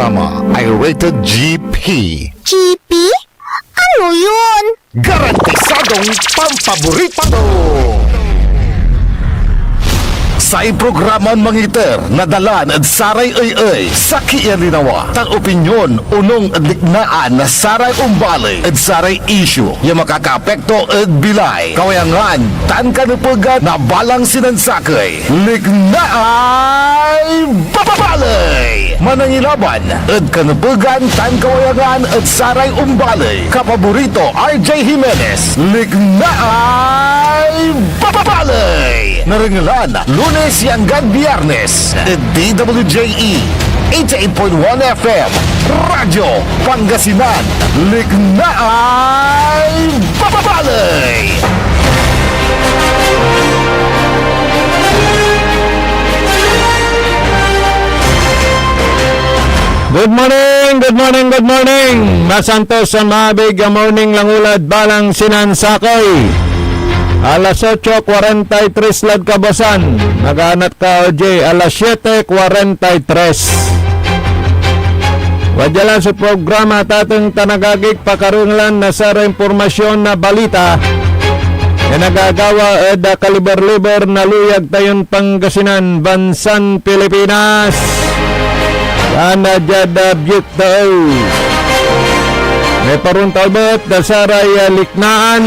programa ay rated GP. GP? Ano yun? Garantisadong pampaborito! Sa programa mangiter nadalan at saray ay sa kialinawa tang opinyon unong adliknaan na saray umbalay at saray issue yung makakaapekto at bilay kawayangan tan kanupagan na balang sinansakay liknaay babalay manangilaban at kanupagan tan kawayangan at saray umbalay kapaborito RJ Jimenez liknaay babalay naringalan Lunes hanggang Biyernes DWJE 88.1 FM Radyo Pangasinan Liknaay Babalay. Good morning, good morning, good morning. Masantos sa mabig morning lang ulad balang sinansakay. Alas 8:43 lad kabasan. Nagaanat ka OJ. Alas 7:43. Wadyalan sa programa tatang tanagagig pakarunglan na sa impormasyon na balita na nagagawa eda kaliber-liber na luyag tayon Pangasinan, Bansan, Pilipinas. Yana jada byut tao. May paruntalbet na saray liknaan.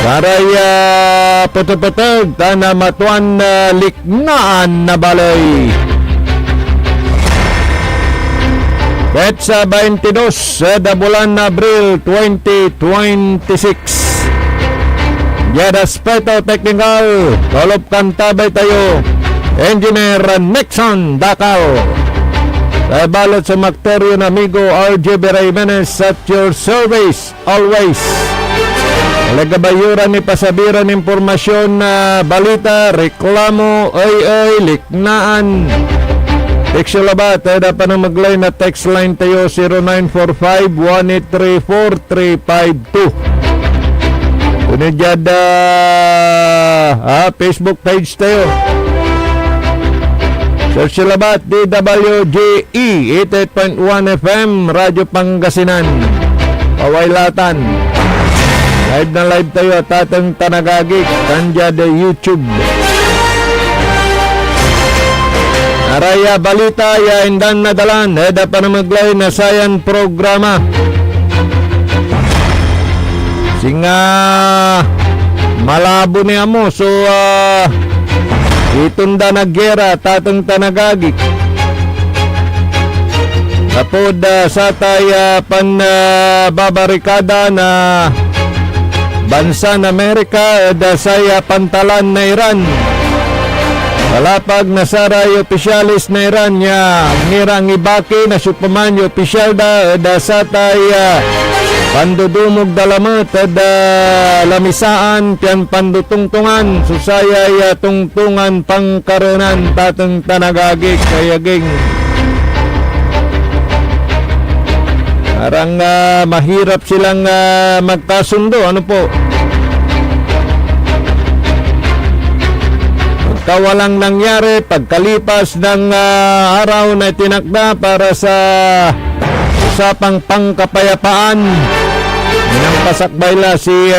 Karaya putog-putog na matuan na liknaan na balay. Petsa 22 sa bulan na Abril 2026. Yada Speto Technical, Kolop Kantabay tayo, Engineer Nixon Dakao. Sa balot sa Mactorio na amigo RJ Jimenez at your service always. Nagabayuran ni pasabiran impormasyon na balita, reklamo, ay, liknaan. Teksyolabat, ay dapat na mag-line na text line tayo 0945-1834352. Unidyada Facebook page tayo. Teksyolabat, DWJE 88.1 FM, Radyo Pangasinan, Pawailatan. Live na live tayo at atang tanagagik kanya de YouTube. Araya balita ya indan nadalan eda pa na maglay na sayan programa. Singa malabo ni amo so itunda na gera tatang tanagagik. Tapod sa tayo babarikada na Bansan Amerika dasaya pantalan na Iran. Kalapag nasaray opisyalis na Iran niya ngirang ibaki na supaman yung opisyal dasatay pandudumog dalamot lamisaan piyan pandutungtungan susayay tungtungan pangkaronan tatang tanagagik kayaging. Parang mahirap silang magkasundo. Ano po? Pagkawalang nangyari, pagkalipas ng araw na tinakda para sa usapang pangkapayapaan, minangpasakbayla si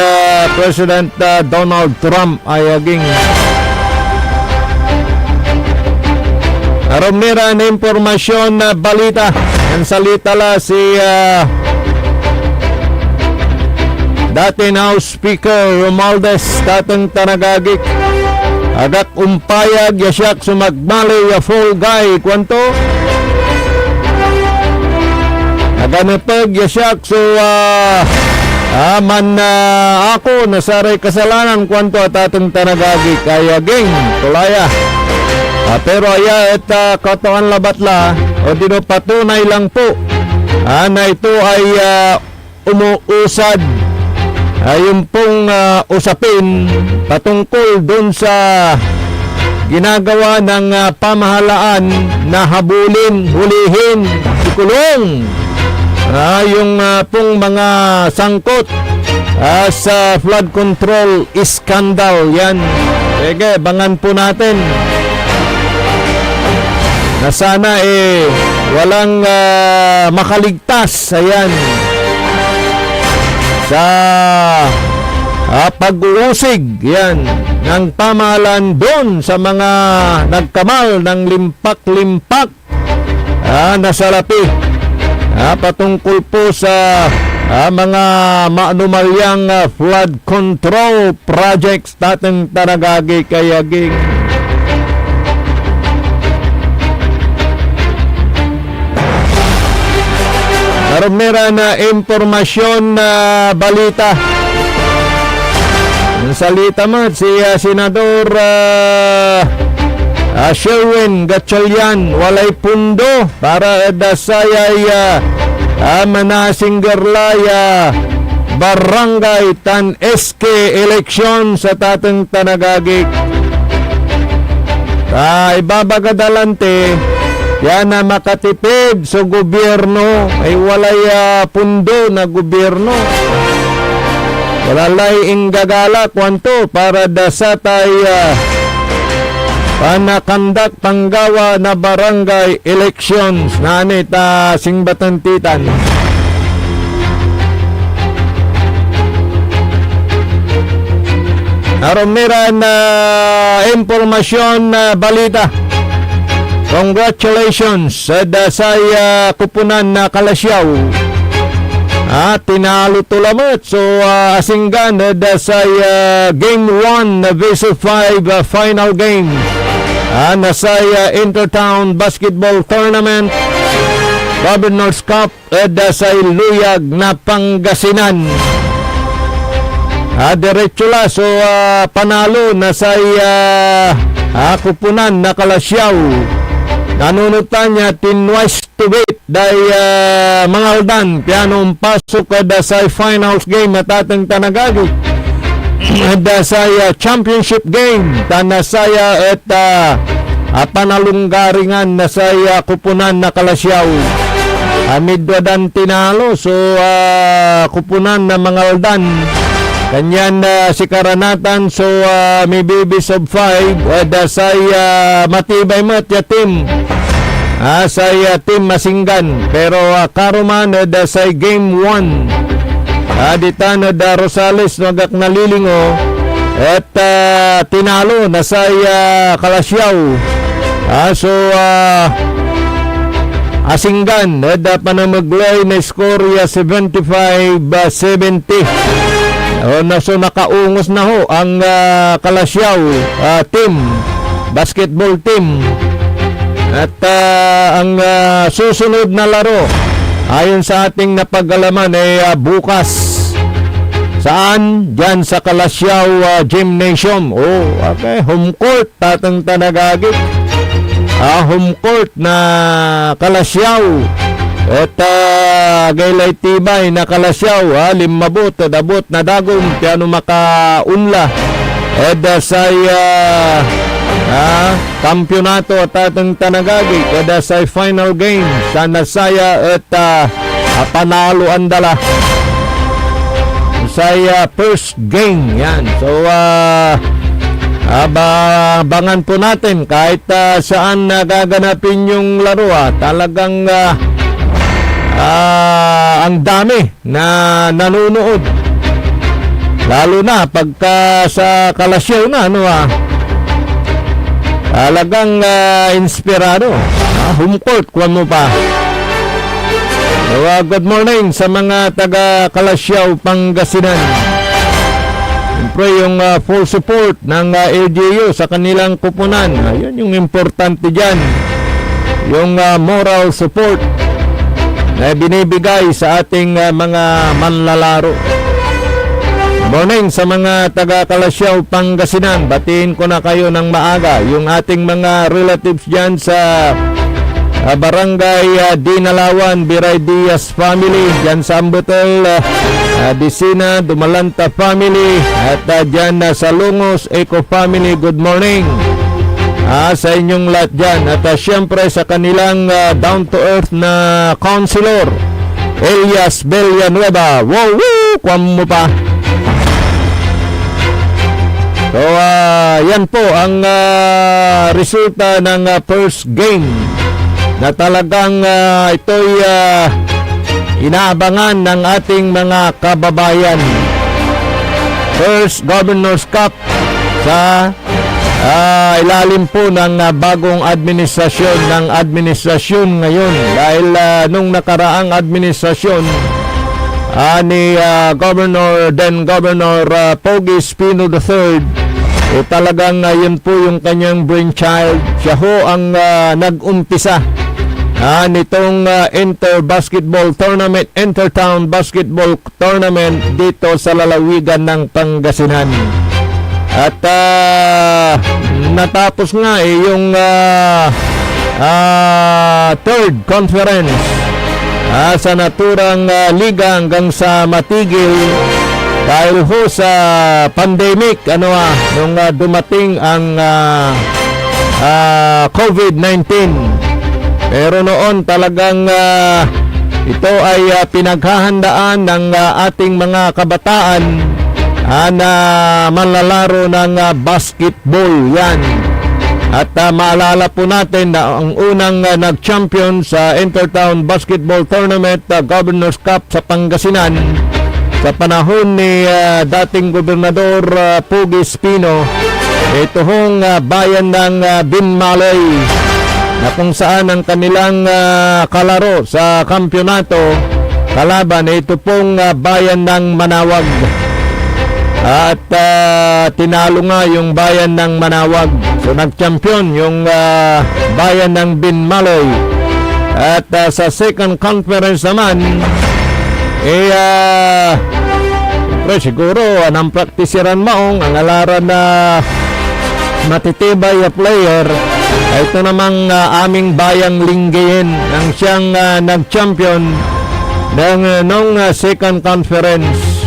President Donald Trump ayaging. Aromira na impormasyon na balita. Ang salita la si dating House Speaker Romualdez tatang tanagagik. Agak umpayag yasyak sumagmali ya full guy. Kwanto? Aganapag yasyak so aman ako nasaray kasalanan kwanto at atang tanagagik. Kayaging tulaya. Pero aya at katoan labatla o dino patunay lang po na ito ay umuusad yung pong usapin patungkol dun sa ginagawa ng pamahalaan na habulin, hulihin, ikulong yung pong mga sangkot sa flood control scandal yan. Sige, bangan po natin na sana walang makaligtas, ayan, sa pag-uusig, yan, ng pamahalaan doon sa mga nagkamal ng limpak-limpak na salapi, patungkol po sa mga maanumalyang flood control projects tatang Tanagagi Kayaging. Meron na impormasyon na balita. Ang salita mo si Senador Sherwin Gatchalian, walay pundo para dasayay manasinggerlaya barangay tan SK eleksyon sa tatang Tanagagik. Ibabagadalante yan na makatipid sa gobyerno ay walay pundo na gobyerno. Walalay inggagala kwanto para dasatay panakandak panggawa na barangay elections na anita singbatantitan. Aron na impormasyon na balita. Congratulations sa dasay kupunan na Kalasyaw. Tinalo tulamat. So asinggan dasay game 1 na Vessel 5 final game. Nasay Intertown Basketball Tournament Governor's Cup dasay Luyag na Pangasinan. Diretso la. So panalo nasay kupunan na Kalasyaw. Nanunutan niya tinwise to beat day mga aldan pianong pasok sa finals game at atang Tanagagi sa championship game tanasaya at panalunggaringan na sa kupunan na Kalasyaw. Midwadan tinalo. So kupunan na mga aldan kanyan si Karanatan. So may bibis of 5 sa matibay mat ya team sa team Masinggan. Pero karuman sa game 1 dita na Rosales nagak nalilingo at tinalo na sa Kalasyaw. So Asinggan da panamaglay na score 75-70. So nakaungos na ho ang Kalasyaw team, basketball team. At ang susunod na laro ayon sa ating napag-alaman ay bukas. Saan? Diyan sa Kalasyaw Gymnasium. Okay, home court tatang Tanagagik. Home court na Kalasyaw. At gaylay tibay na Kalasyaw, limabot, dabot na dagom, piano makaunla. At say kampyonato at atang Tanagagi, at say final game, sa nasaya at panalo ang dala. Say first game, yan. So, abangan po natin kahit saan gaganapin yung laro. Talagang ang dami na nanonood, lalo na pagka sa Kalasyaw na talagang inspirado. Home court kuwan mo pa. So, good morning sa mga taga Kalasyaw, Pangasinan. Siyempre yung full support ng LGU sa kanilang kupunan, yun yung importante dyan, yung moral support na binibigay sa ating mga manlalaro. Morning sa mga taga Kalasyaw, Pangasinan. Batiin ko na kayo ng maaga. Yung ating mga relatives dyan sa Barangay Dinalawan, Biray Diaz family, dyan sa Ambutel, Disina, Dumalanta family, at dyan sa Lungos, Eco family, good morning sa inyong lahat dyan. At syempre sa kanilang down-to-earth na counselor, Elias Villanueva. Wow, kuwan mo pa. So, yan po ang resulta ng first game na talagang ito'y inaabangan ng ating mga kababayan. First Governor's Cup sa ilalim po ng bagong administrasyon ngayon, dahil nung nakaraang administrasyon ni Governor Pogi Espino III, talagang yun po yung kanyang brainchild. Siya ho ang nag-umpisa nitong Intertown Basketball Tournament dito sa lalawigan ng Pangasinan. At natapos nga yung third conference sa naturang liga hanggang sa matigil dahil ho sa pandemic nung dumating ang COVID-19. Pero noon talagang ito ay pinaghahandaan ng ating mga kabataan na manlalaro ng basketball yan. At maalala po natin na ang unang nag-champion sa Intertown Basketball Tournament, Governor's Cup sa Pangasinan, sa panahon ni dating Gobernador Pogi Espino, ito hong bayan ng Binmalay, na kung saan ang kanilang kalaro sa kampyonato kalaban ito pong bayan ng Manawag. At tinalo nga yung bayan ng Manawag. So nag-champion yung bayan ng Binmalay. At sa second conference naman, siguro ang praktisiran maong ang alaran na matitibay player. Ito namang aming bayang Lingayen ang siyang nag-champion nung second conference.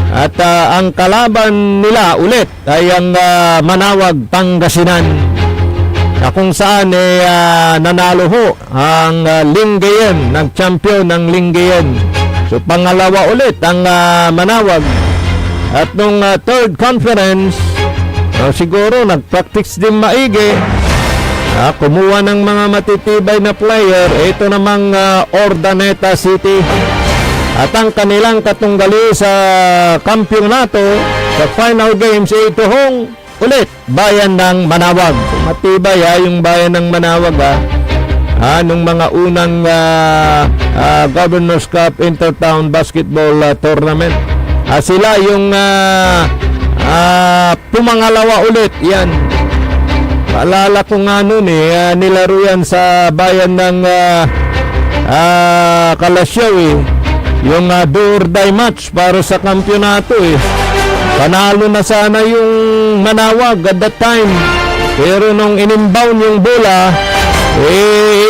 At ang kalaban nila ulit ay ang Manawag, Pangasinan, na kung saan nanalo ho ang Lingayen, nag-champion ng Lingayen. So pangalawa ulit ang Manawag. At nung third conference, siguro nag-practice din maigi, kumuha ng mga matitibay na player. Ito namang Ordaneta City. At ang kanilang katunggali sa kampyonato, sa final games, ito hong ulit bayan ng Manawag. So, matibay yung bayan ng Manawag nung mga unang Governor's Cup Intertown Basketball Tournament. Sila yung pumangalawa ulit yan. Paalala ko nga noon nilaro yan sa bayan ng Kalasyaw yung do or die match para sa kampyonato Panalo na sana yung Manawag at that time, pero nung inimbound yung bola,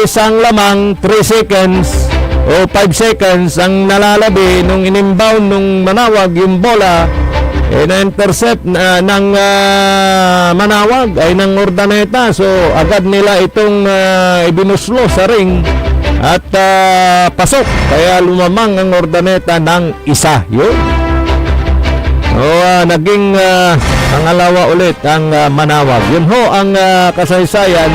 isang lamang 3 seconds o 5 seconds ang nalalabi nung inimbound nung Manawag yung bola, na-intercept ng Manawag ay ng Ordaneta. So agad nila itong ibinuslo sa ring at pasok, kaya lumamang ang Ordaneta ng isa. Yun. Naging pangalawa ulit ang Manawag. Yun ho ang kasaysayan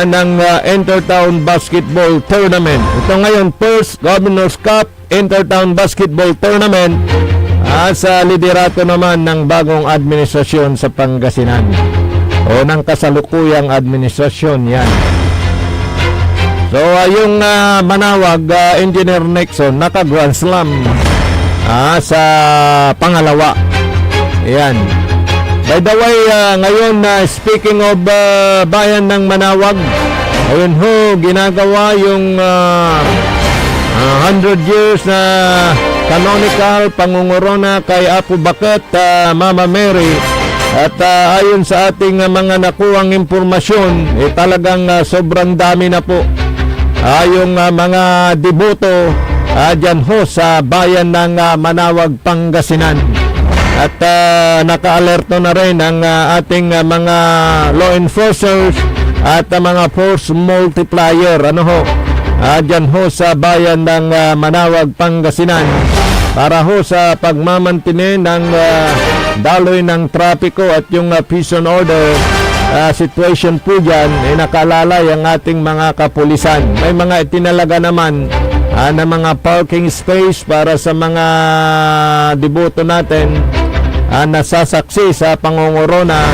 ng Intertown Basketball Tournament. Ito ngayon, first Governor's Cup Intertown Basketball Tournament sa liderato naman ng bagong administrasyon sa Pangasinan o ng kasalukuyang administrasyon yan. So yung Manawag, Engineer Nixon, naka-Grand Slam sa pangalawa. Ayan. By the way, ngayon speaking of bayan ng Manawag, ayun ho, ginagawa yung 100 years na canonical pangungurona kay Apo Baket, Mama Mary. At ayon sa ating mga nakuhang impormasyon, talagang sobrang dami na po yung mga deboto dyan ho sa bayan ng Manawag, Pangasinan. At naka-alerto na rin ang ating mga law enforcers at mga force multiplier dyan ho sa bayan ng Manawag, Pangasinan, para ho sa pagmamantine ng daloy ng trapiko at yung peace and order situation po dyan, nakalalay ang ating mga kapulisan. May mga itinalaga naman na mga parking space para sa mga deboto natin nasasaksi sa pangongorona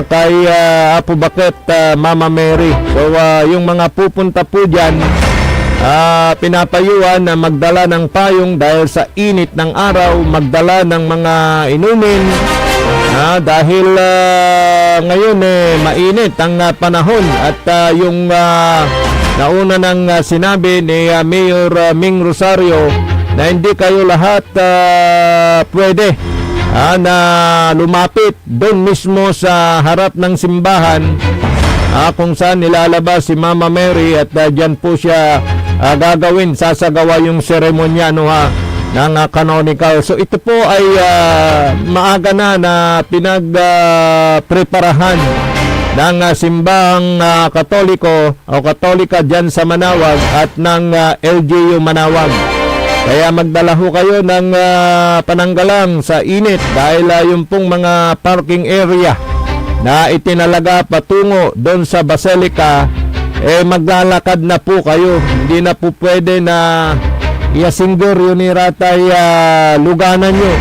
kay Apo Bakit Mama Mary. So yung mga pupunta po dyan, pinapayuan na magdala ng payong dahil sa init ng araw, magdala ng mga inumin dahil ngayon mainit ang panahon at yung nauna nang sinabi ni Mayor Ming Rosario na hindi kayo lahat pwede na lumapit doon mismo sa harap ng simbahan kung saan nilalabas si Mama Mary at dyan po siya gagawin, sasagawa yung seremonya ng canonical. So ito po ay maaga na pinagpreparahan ng simbahang Katoliko o Katolika dyan sa Manawag at ng LGU Manawag. Kaya magdala ho kayo ng pananggalang sa init dahil yung pong mga parking area na itinalaga patungo doon sa Basilica, maglalakad na po kayo. Hindi na po pwede na iasinggur yun ni Ratay luganan nyo.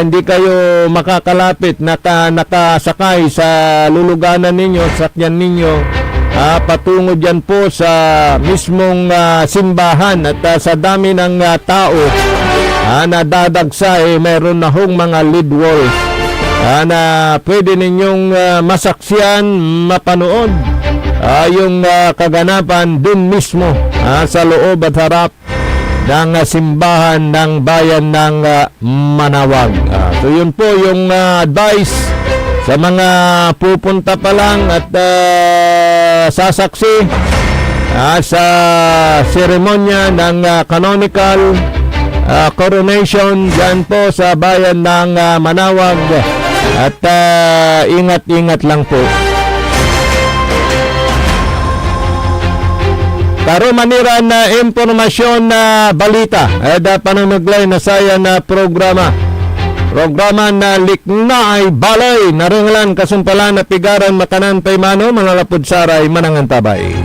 Hindi kayo makakalapit, nakasakay sa luluganan ninyo, sakyan ninyo, patungo dyan po sa mismong simbahan. At sa dami ng tao na dadagsa, meron na hong mga lead walls na pwede ninyong masaksiyan, mapanood yung kaganapan dun mismo sa loob at harap ng simbahan ng bayan ng Manawag. So yun po yung advice sa mga pupunta pa lang at sasaksi sa seremonya ng canonical coronation dyan po sa bayan ng Manawag. At ingat-ingat lang po. Taro maniran na impormasyon na balita pananaglay na saya na programa na likna ay balay naringlan kasumpalan na pigaran makanan paymano manalapod saray manangantabay.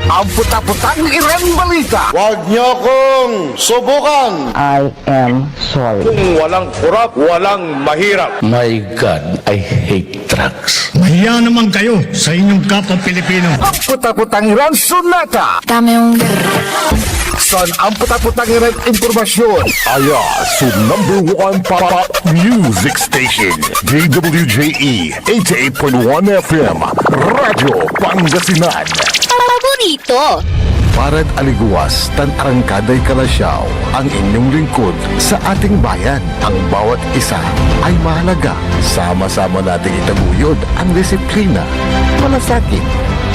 Ang puta-putang Iren Balita. Huwag niyo kong subukan. I am sorry. Kung walang kurap, walang mahirap. My God, I hate drugs. Mahiya naman kayo sa inyong kapwa Pilipino. Ang puta-putang Iren Sunata. Tama yung... Son, ang puta-putang Iren Impormasyon. Aya, so number 1 pop music station. DWJE 88.1 FM. Radyo Pangasinan. Paborito. Parad aliguas, tan arangkaday kalasyaw, ang inyong lingkod sa ating bayan. Ang bawat isa ay mahalaga. Sama-sama nating itaguyod ang disiplina, malasakit,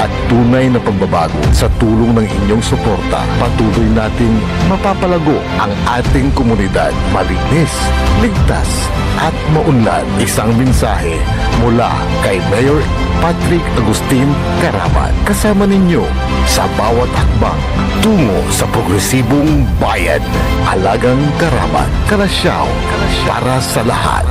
at tunay na pagbabago. Sa tulong ng inyong suporta, patuloy nating mapapalago ang ating komunidad. Malinis, ligtas, at maunlad. Isang mensahe mula kay Mayor Patrick Agustin Caraman. Kasama ninyo sa bawat hakbang tungo sa progresibong bayan. Alagang Caraman, Kalasyaw, para sa lahat.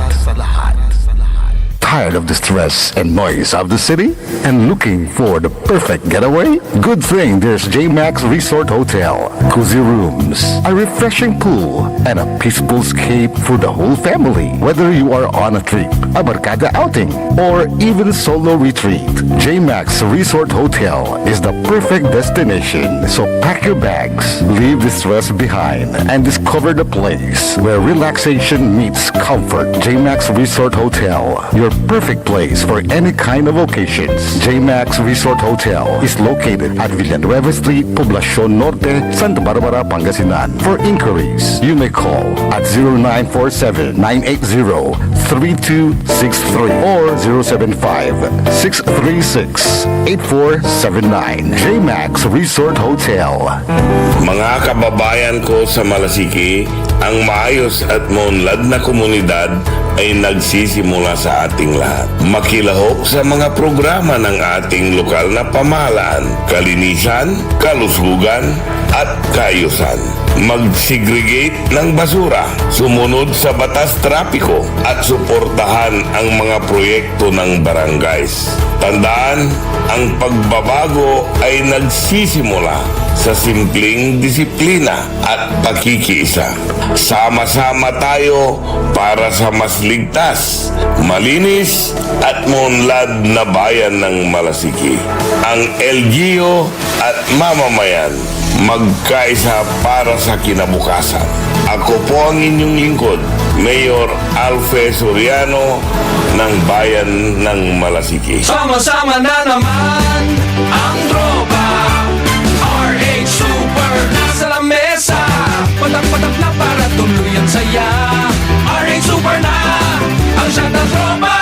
Tired of the stress and noise of the city and looking for the perfect getaway? Good thing there's J-Max Resort Hotel. Cozy rooms, a refreshing pool, and a peaceful escape for the whole family. Whether you are on a trip, a barkada outing, or even solo retreat, J-Max Resort Hotel is the perfect destination. So pack your bags, leave the stress behind, and discover the place where relaxation meets comfort. J-Max Resort Hotel, your perfect place for any kind of occasions. J-Max Resort Hotel is located at Villanueva Street, Poblacion Norte, Santa Barbara, Pangasinan. For inquiries, you may call at 0947-980-3263 or 075-636-8479. J-Max Resort Hotel. Mga kababayan ko sa Malasiki, ang maayos at maunlad na komunidad ay nagsisimula sa ating lahat. Makilahok sa mga programa ng ating lokal na pamahalaan, kalinisan, kalusugan, at kaayusan. mag-segregate ng basura, sumunod sa batas trapiko at suportahan ang mga proyekto ng barangays. Tandaan, ang pagbabago ay nagsisimula sa simpleng disiplina at pakikiisa. Sama-sama tayo para sa mas ligtas, malinis at maunlad na bayan ng Malasiki. Ang LGU at mamamayan magkaisa para sa kinabukasan. Ako po ang inyong lingkod, Mayor Alfe Soriano ng Bayan ng Malasiki. Sama-sama na naman ang tropa. RH Super nasa lamesa. Patak-patak na para tuloy ang saya. RH Super na ang siya ng tropa.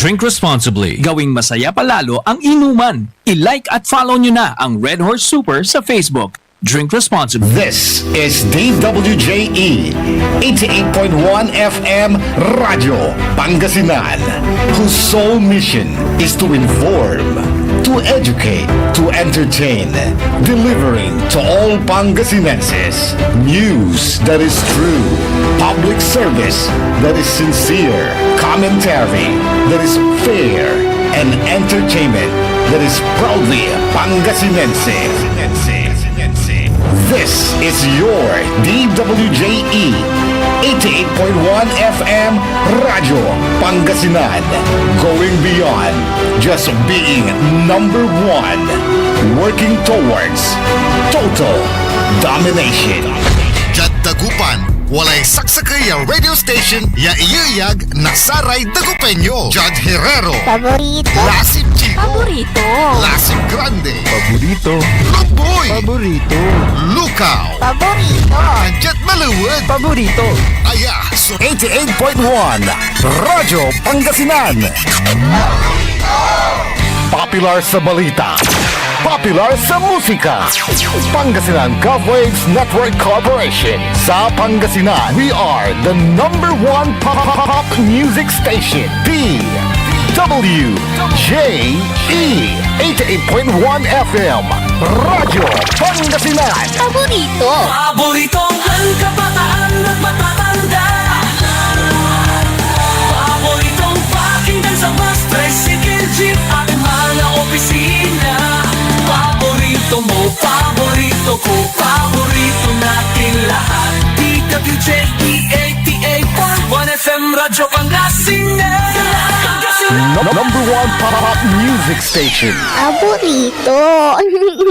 Drink responsibly. Gawing masaya palalo ang inuman. I-like at follow nyo na ang Red Horse Super sa Facebook. Drink responsibly. This is DWJE 88.1 FM Radio Pangasinan, whose sole mission is to inform, to educate, to entertain, delivering to all Pangasinenses news that is true, public service that is sincere, commentary that is fair, and entertainment that is proudly Pangasinense. This is your DWJE 88.1 FM Radio Pangasinan, going beyond just being number one, working towards total domination. Jad Dagupan, walay saksakay ya radio station ya iyayag nasaray Dagupenyo. Jad Herrero, Paborito. Lasip Chico, Paborito. Lasip Grande, Paborito. Luboy, Paborito. Lukaw, Paborito. Jet Maluwad, Paborito. Aya, so 88.1 Radyo Pangasinan. Popular sa balita, popular sa musika. Pangasinan Govwaves Network Corporation. Sa Pangasinan, we are the number one pop music station. DWJE 88.1 FM Radyo Pangasinan. Paborito. Paboritong ang kabataan at matatanda. Paboritong pakinggan sa bus, tricycle, jeep at mga opisina. Paborito mo, paborito ko, paborito natin lahat. DWJE 88.1 FM Radyo Pangasinan. Number one pop music station. Paborito.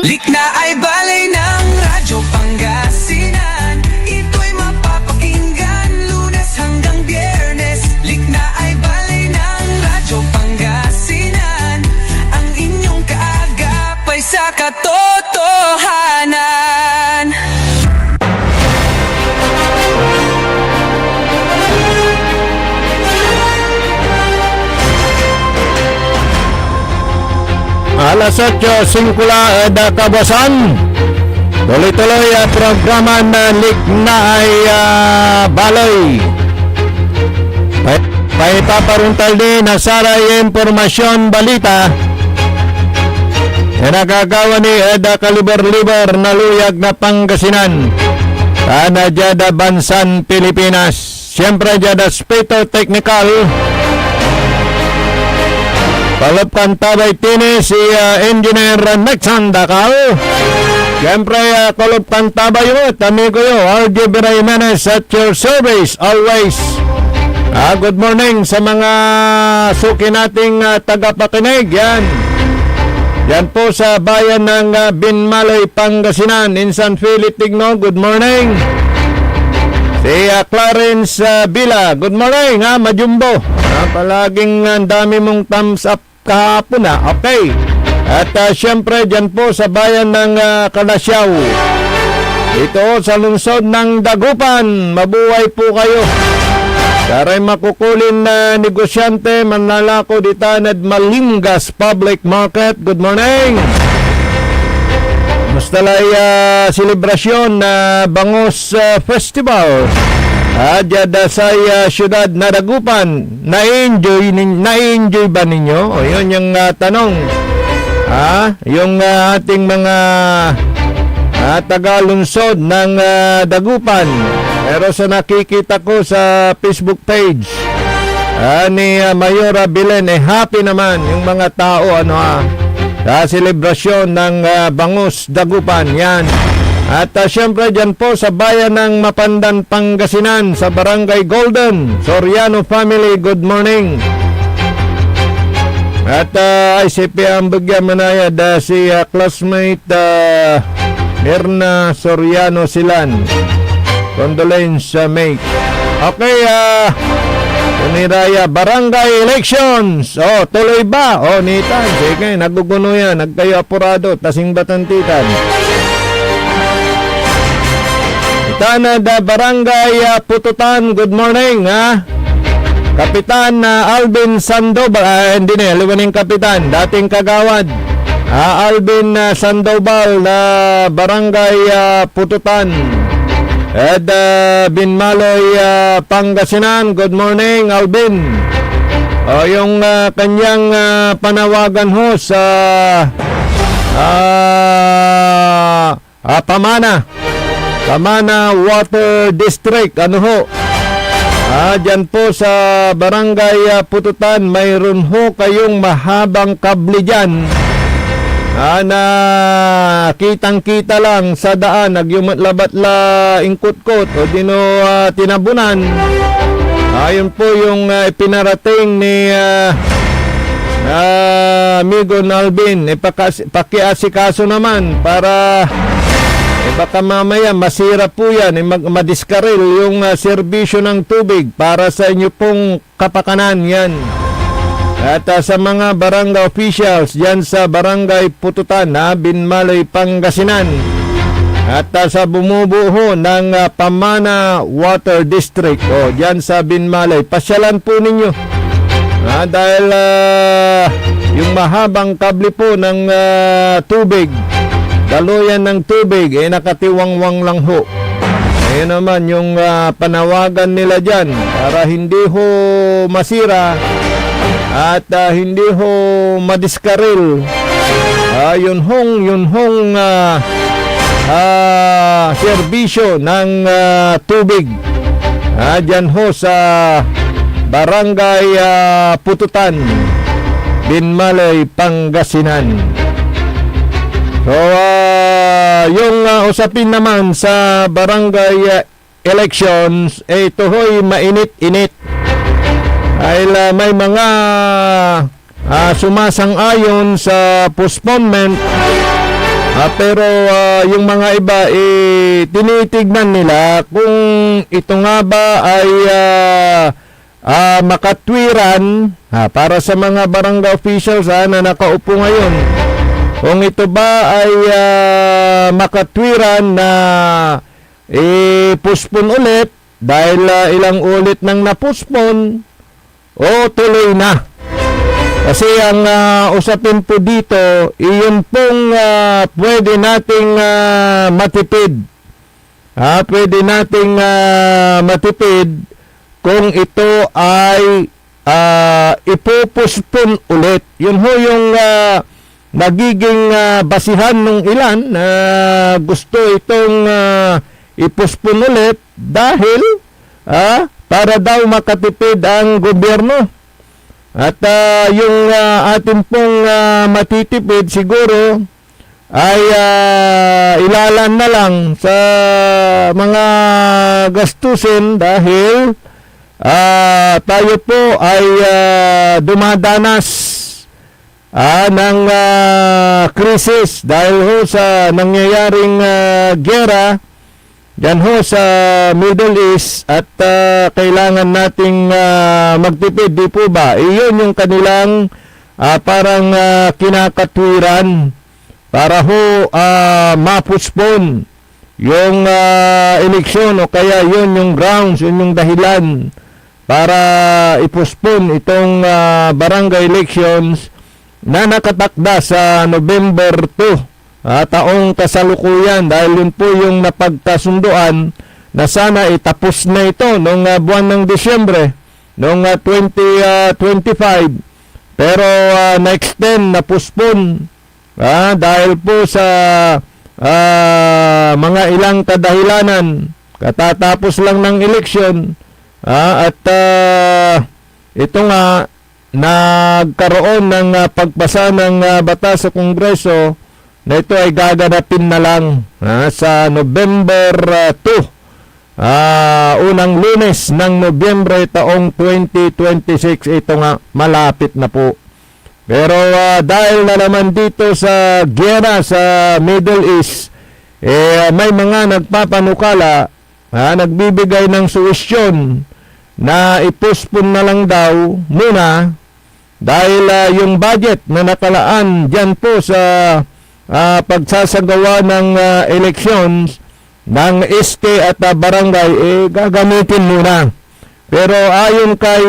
Likna ay balay ng Radyo Pangasinan. Ito'y mapapakinggan Lunes hanggang Biyernes. Likna ay balay ng Radyo Pangasinan. Ang inyong kaagapay sa katotohanan. Alas 8:50 kabasan. Tuloy-tuloy ang programa na Liknaay Balay. Paipaparuntal din na saray impormasyon balita na nagagawa ni Eda Kaliber-Liber na luyag na Pangasinan. Kana jada Bansan, Pilipinas. Siyempre jada Spito Technical. Palapkan tabay tini si Engineer Nexan Dakal. Siyempre, palapkan tabay mo, amigo yo, RJ Jimenez at your service always. Good morning sa mga suki nating tagapakinig. Yan po sa bayan ng Binmalay, Pangasinan. Insan Philip Tigno, good morning. Si Clarence Villa, good morning Majumbo. Palaging dami mong thumbs up kahapon okay. At syempre dyan po sa bayan ng Kalasyaw, ito sa lungsod ng Dagupan, mabuhay po kayo. Saray makukulin na negosyante manlalako di Tanad Malingas Public Market, good morning. Mustalay selebrasyon na Bangos Festival Jada sa syudad na Dagupan. Na-enjoy ba ninyo? O yun yung tanong. Yung ating mga taga-lungsod ng Dagupan. Pero sa nakikita ko sa Facebook page ni Mayora Bilen, happy naman yung mga tao sa selebrasyon ng Bangus Dagupan. Yan. At syempre dyan po sa bayan ng Mapandan, Pangasinan, sa Barangay Golden, Soriano family, good morning. At ICP ang bagya manayad si classmate Mirna Soriano Silan. Condolence mate. Okay, Uniraya, barangay elections. Tuloy ba? Nitan. Sige, naguguno yan. Nagkayo apurado. Tasing batantitan. Itanad, barangay Pututan. Good morning, Kapitan Alvin Sandoval. Hindi na, liwaning kapitan. Dating kagawad. Alvin Sandoval na barangay Pututan. Binmaloy, Pangasinan. Good morning, Alvin. Yung kanyang panawagan ho sa Pamana Water District. Dyan po sa barangay Pututan, mayroon ho kayong mahabang kable dyan. Na kitang-kita lang sa daan, nagyumatlabat la ingkot-kot o dino tinabunan. Ayun po yung ipinarating ni amigo Alvin. Pakiasikaso naman para baka mamaya masira po yan, madiskaril yung serbisyo ng tubig para sa inyo pong kapakanan yan. At sa mga barangay officials dyan sa barangay Pututan, Binmaloy, Pangasinan, at sa bumubuo ng Pamana Water District dyan sa Binmaloy, pasyalan po ninyo dahil yung mahabang kable po ng tubig, daluyan ng tubig, nakatiwangwang lang ho. Ayun naman yung panawagan nila dyan para hindi ho masira at hindi ho madiskaril yun hong serbisyo ng tubig dyan ho sa barangay Pututan, Binmaloy, Pangasinan. So yung usapin naman sa barangay elections, ito ho'y mainit-init. Dahil may mga sumasang-ayon sa postponement, pero yung mga iba tinitignan nila kung ito nga ba ay makatwiran para sa mga barangay officials na nakaupo ngayon. Kung ito ba ay makatwiran na postpone ulit dahil ilang ulit nang napospone tuloy na. Kasi ang usapin po dito, iyon pong pwede nating matipid. Pwede nating matipid kung ito ay ipopospone ulit. Yun ho yung nagiging basihan ng ilan na gusto itong ipospone ulit dahil para daw makatipid ang gobyerno. At yung atin pong matitipid siguro ay ilalan na lang sa mga gastusin dahil tayo po ay dumadanas ng krisis dahil ho sa nangyayaring gera dyan ho sa Middle East at kailangan nating magtipid, di po ba? Iyon yung kanilang parang kinakatwiran para ho mapospone yung eleksyon o kaya yun yung grounds, yun yung dahilan para ipospone itong barangay elections na nakatakda sa November 2. Taong kasalukuyan dahil yun po yung napagkasunduan na sana itapos na ito noong buwan ng Disyembre noong 2025 pero na-extend, na-postpone dahil po sa mga ilang kadahilanan. Katatapos lang ng eleksyon at ito nga nagkaroon ng pagpasa ng batas sa Kongreso na ito ay gaganapin na lang sa November 2. Unang Lunes ng Nobyembre taong 2026. Ito nga malapit na po. Pero dahil na naman dito sa giyera sa Middle East, may mga nagpapanukala, nagbibigay ng suwestyon na ipospon na lang daw muna dahil yung budget na nakalaan dyan po sa pagsasagawa ng elections ng SK at barangay, gagamitin muna. Pero ayon kay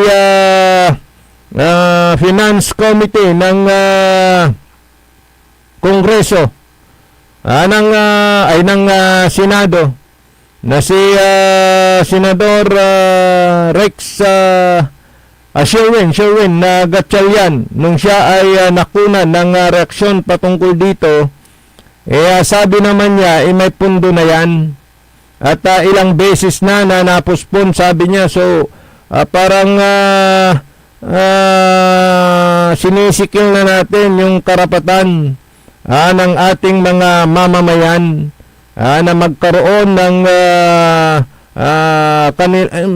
Finance Committee ng Kongreso ng Senado na si Senador Rex Sherwin na Gatchalian, nung siya ay nakuna ng reaksyon patungkol dito, sabi naman niya may pundo na yan at ilang beses na napospon, sabi niya. So parang sinisikil na natin yung karapatan ng ating mga mamamayan na magkaroon ng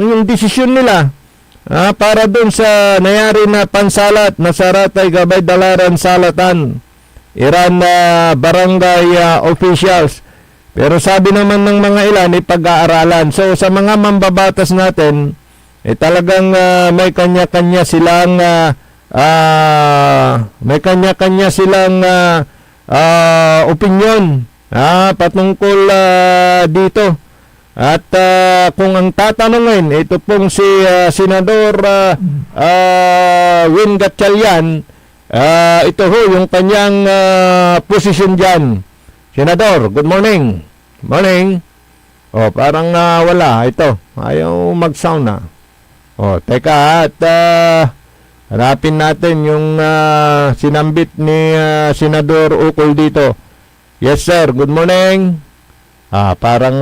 yung desisyon nila para doon sa nangyari na pansalat na Saratay Gabay Dalaran Salatan Iran barangay officials. Pero sabi naman ng mga ilan pag-aaralan. So sa mga mambabatas natin, talagang may kanya-kanya silang opinion patungkol dito. At kung ang tatanungin, ito pong si Senador Win Gatchalian, ito ho yung kanyang posisyon dyan. Senador, good morning. Morning. Parang wala. Ito, ayaw mag-sound na. Teka, at hanapin natin yung sinambit ni Senador Ukol dito. Yes, sir. Good morning. Parang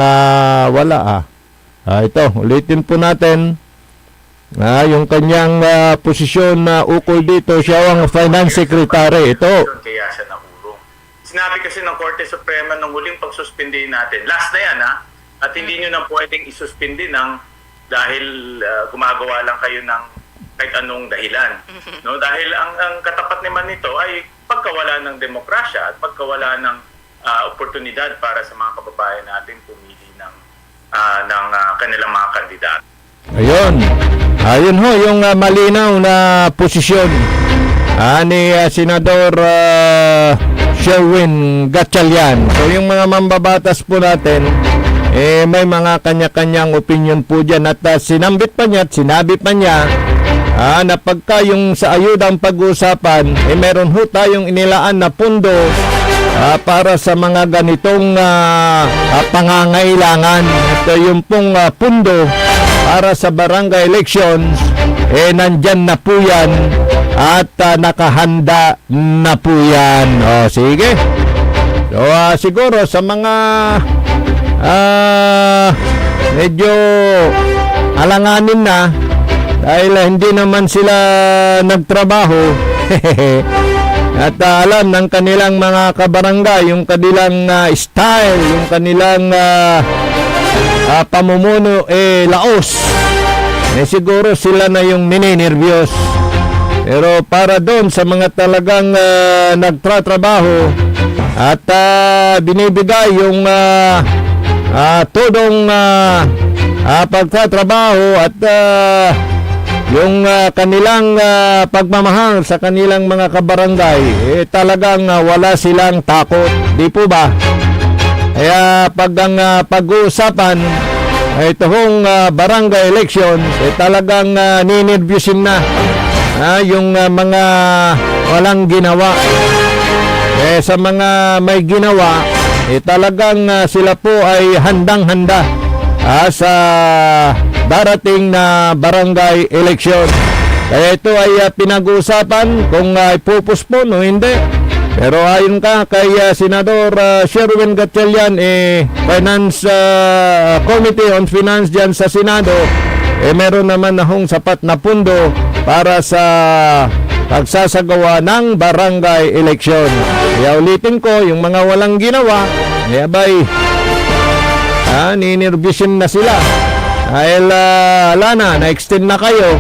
wala. Ito, ulitin po natin. Yung kanyang posisyon na ukol dito, siya ang Finance Secretary. Ito. Kaya siya nahulong. Sinabi kasi ng Korte Suprema nung huling pagsuspindi natin, last na yan at hindi nyo na pwedeng isuspindi dahil gumagawa lang kayo ng kahit anong dahilan. No? Dahil ang katapat naman nito ay pagkawala ng demokrasya at pagkawala ng oportunidad para sa mga kababayan natin pumili ng kanilang mga kandidato. Ayun ho yung malinaw na posisyon ni Senador Sherwin Gatchalian. So yung mga mambabatas po natin, may mga kanya-kanyang opinion po dyan. At sinambit pa niya at sinabi pa niya na pagka yung sa ayudang pag-uusapan, meron ho tayong inilaan na pundo para sa mga ganitong pangangailangan. At yung pong pundo para sa barangay elections, nandyan na po yan at nakahanda na po yan. Sige. So, siguro sa mga medyo alanganin na dahil hindi naman sila nagtrabaho at alam ng kanilang mga kabarangay yung kanilang style, yung kanilang pamumuno laos, siguro sila na yung nininervyos. Pero para doon sa mga talagang nagtratrabaho at binibigay yung todong pagtatrabaho at yung kanilang pagmamahal sa kanilang mga kabarangay, talagang wala silang takot. Di po ba? Kaya pag ang pag-uusapan ito hong barangay elections, talagang ninervyusin na yung mga walang ginawa. Sa mga may ginawa, talagang sila po ay handang-handa sa darating na barangay election. Kaya ito ay pinag-uusapan kung ipupuspon o hindi. Pero ayon ka kay Senador Sherwin Gatchalian, Finance Committee on Finance dyan sa Senado, meron naman na hong sapat na pundo para sa pagsasagawa ng barangay election. Kaya ulitin ko, yung mga walang ginawa, abay, ninervisyon na sila. Dahil na-extend na kayo,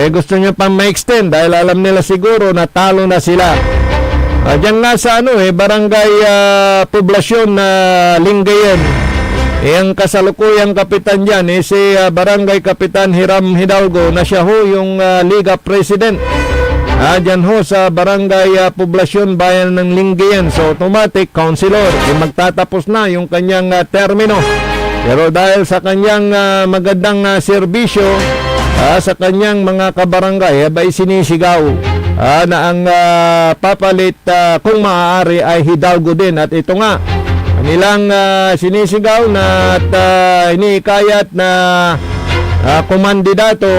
gusto nyo pang ma-extend dahil alam nila siguro na talo na sila. Diyan nga sa barangay poblasyon na Lingayen, ang kasalukuyang kapitan dyan, si Barangay Kapitan Hiram Hidalgo na siya ho yung Liga President. Diyan ho sa barangay poblasyon bayan ng Lingayen. So automatic, councilor, magtatapos na yung kanyang termino. Pero dahil sa kanyang magandang serbisyo sa kanyang mga kabarangay, abay sinisigaw na ang papalit kung maaari ay Hidalgo din. At ito nga, nilang sinisigaw na at iniikayat na kumandidato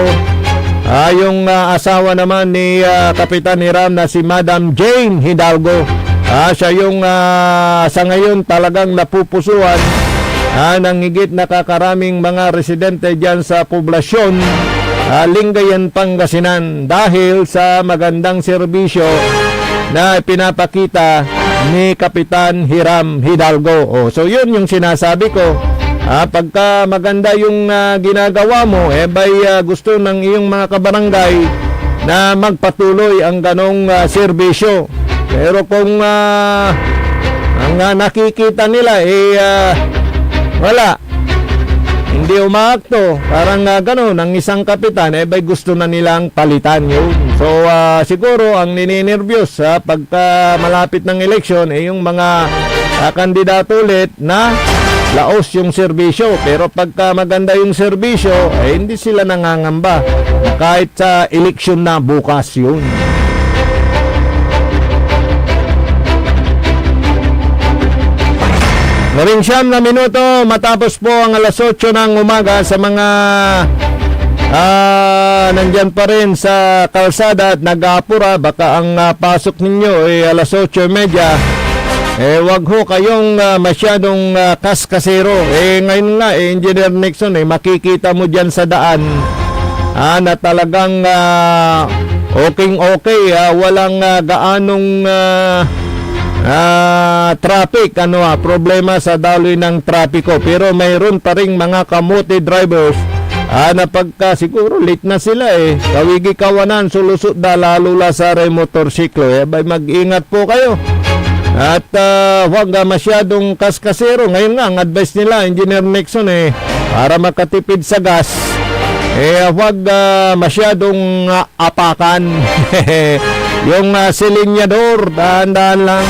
yung asawa naman ni Kapitan Hiram na si Madam Jane Hidalgo. Siya yung sa ngayon talagang napupusuan ng higit nakakaraming mga residente dyan sa poblasyon Lingayen, Pangasinan dahil sa magandang serbisyo na pinapakita ni Kapitan Hiram Hidalgo. So yun yung sinasabi ko. Pagka maganda yung ginagawa mo, gusto ng iyong mga kabarangay na magpatuloy ang ganong serbisyo. Pero kung ang nakikita nila wala, hindi umaakto, parang gano'n, ang isang kapitan, gusto na nilang palitan yun. So, siguro, ang nininervyos pagka malapit ng eleksyon, yung mga kandidato ulit na laos yung serbisyo. Pero pagka maganda yung serbisyo, hindi sila nangangamba. Kahit sa eleksyon na bukas yun. Labing siyam na minuto matapos po ang alas 8 ng umaga sa mga nandyan pa rin sa kalsada at nag-aapura. Baka ang pasok ninyo ay alas 8:30. Wag ho kayong masyadong kaskasero. Ngayon nga, Engineer Nixon, makikita mo dyan sa daan na talagang okay, walang gaanong traffic, problema sa daloy ng trapiko. Pero mayroon pa ring mga kamote drivers na pagka siguro late na sila kawigi kawanan, sulusot da lalo la sa motorsiklo. Mag-ingat po kayo. At huwag masyadong kaskasero. Ngayon nga, ang advice nila, Engineer Nixon, para makatipid sa gas, huwag masyadong apakan. Yung silinyador, dahan-dahan lang.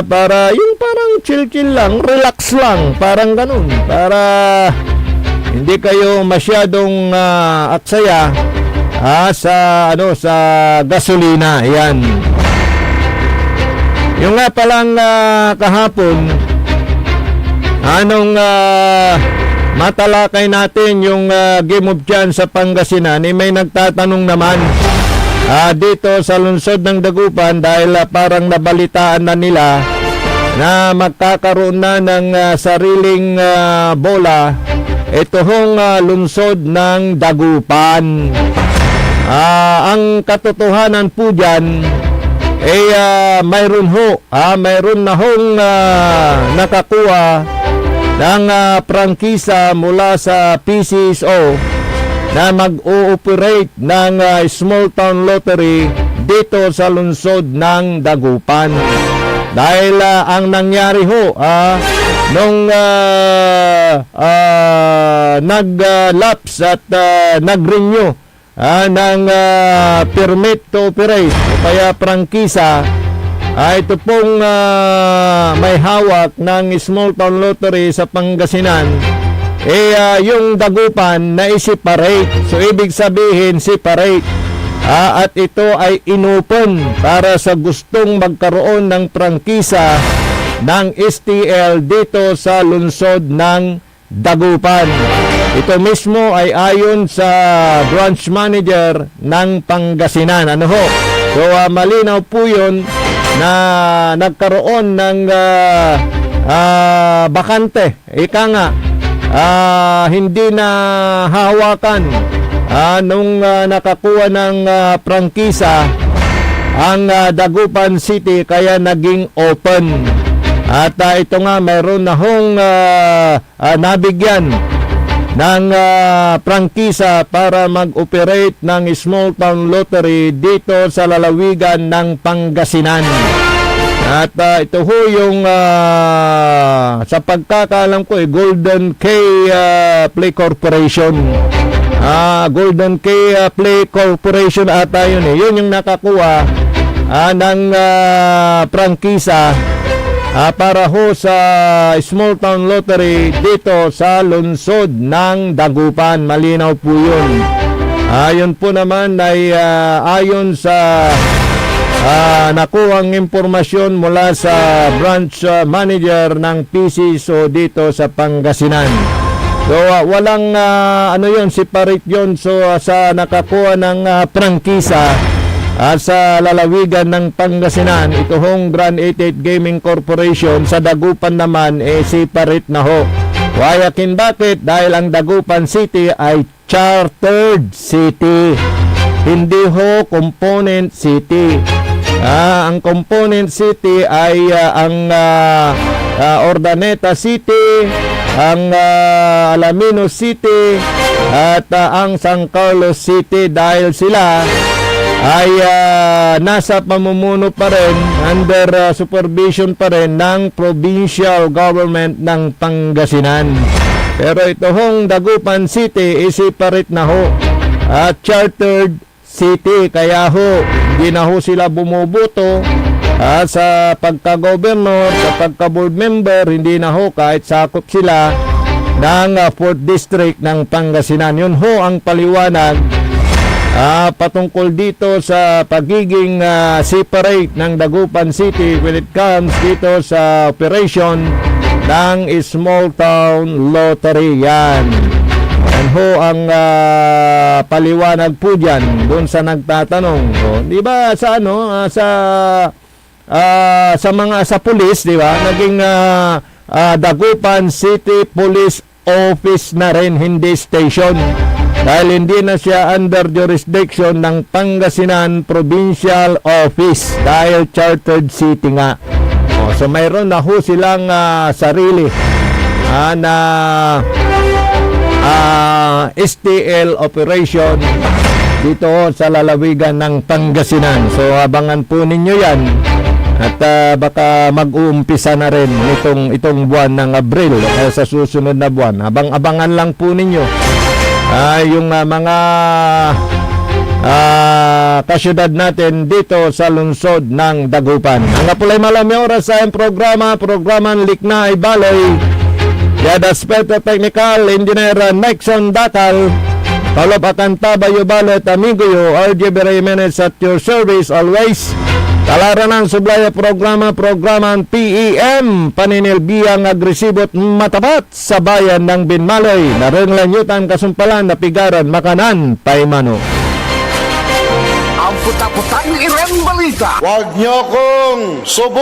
Para yung parang chill-chill lang, relax lang, parang ganun. Para hindi kayo masyadong aksaya sa gasolina. Yan. Yung nga palang kahapon, matalakay natin yung Game of Chance sa Pangasinan, may nagtatanong naman dito sa lungsod ng Dagupan dahil parang nabalitaan na nila na magkakaroon na ng sariling bola ito hong lungsod ng Dagupan. Ang katotohanan po dyan mayroon na hong nakakuha ng prangkisa mula sa PCSO na mag-ooperate ng small town lottery dito sa lungsod ng Dagupan. Dahil ang nangyari nung nag-lapse at nag-renew ng permit to operate o kaya prangkisa, ito pong may hawak ng small town lottery sa Pangasinan, yung Dagupan na i-separate. So ibig sabihin separate, at ito ay inopen para sa gustong magkaroon ng prangkisa ng STL dito sa lungsod ng Dagupan. Ito mismo ay ayon sa branch manager ng Pangasinan. So malinaw po yun na nagkaroon ng bakante. Ika nga, hindi na hahawakan nung nakakuha ng prangkisa ang Dagupan City, kaya naging open. At ito nga, mayroon na hong nabigyan ng prangkisa para mag-operate ng small town lottery dito sa lalawigan ng Pangasinan. At ito ho yung sa pagkakaalam ko Golden K Play Corporation. Golden K Play Corporation ata yun eh. Yun yung nakakuha ng prangkisa para ho sa small town lottery dito sa lungsod ng Dagupan. Malinaw po yun. Yun po naman ay ayon sa nakuhang impormasyon mula sa branch manager ng PCSO dito sa Pangasinan. So walang ano yun, separate yun. So sa nakakuha ng prangkisa sa lalawigan ng Pangasinan, ito hong Grand 88 Gaming Corporation, sa Dagupan naman separate na ho. Wayakin bakit? Dahil ang Dagupan City ay chartered city, hindi ho component city. Ang component city ay ang Ordaneta City, ang Alaminos City, at ang San Carlos City, dahil sila ay nasa pamumuno pa rin, under supervision pa rin ng provincial government ng Pangasinan. Pero ito hong Dagupan City separate na ho at chartered city, kaya ho hindi na ho sila bumubuto sa pagka-governor, sa pagka-board member. Hindi na ho, kahit sakop sila ng 4th District ng Pangasinan. Yun ho ang paliwanag patungkol dito sa pagiging separate ng Dagupan City when it comes dito sa operation ng small town lottery. Yan ho ang paliwanag po dyan doon sa nagtatanong. Di ba sa sa pulis, di ba, naging Dagupan City Police Office na rin, hindi station, dahil hindi na siya under jurisdiction ng Pangasinan Provincial Office dahil chartered city nga. So mayroon na ho silang sarili na STL operation dito sa lalawigan ng Pangasinan. So abangan po ninyo yan, at baka mag-uumpisa na rin itong buwan ng Abril sa susunod na buwan. Abangan lang po ninyo yung mga kasyudad natin dito sa lungsod ng Dagupan. Ang apulay malami oras sa programang Liknay Baloy. Yada Aspecto Technical, Engineer Nixon Datal, Palop Akanta, Bayo Balot, Amigo yo, RJ Jimenez at your service always. Talaran ng sublaya programang PEM, paninilbiyang agresibot matapat sa bayan ng Binmaloy. Naringlanyutan kasumpalan na pigaran makanan paimano. Ang putak-putang irang balita. Huwag niyo kong subukan.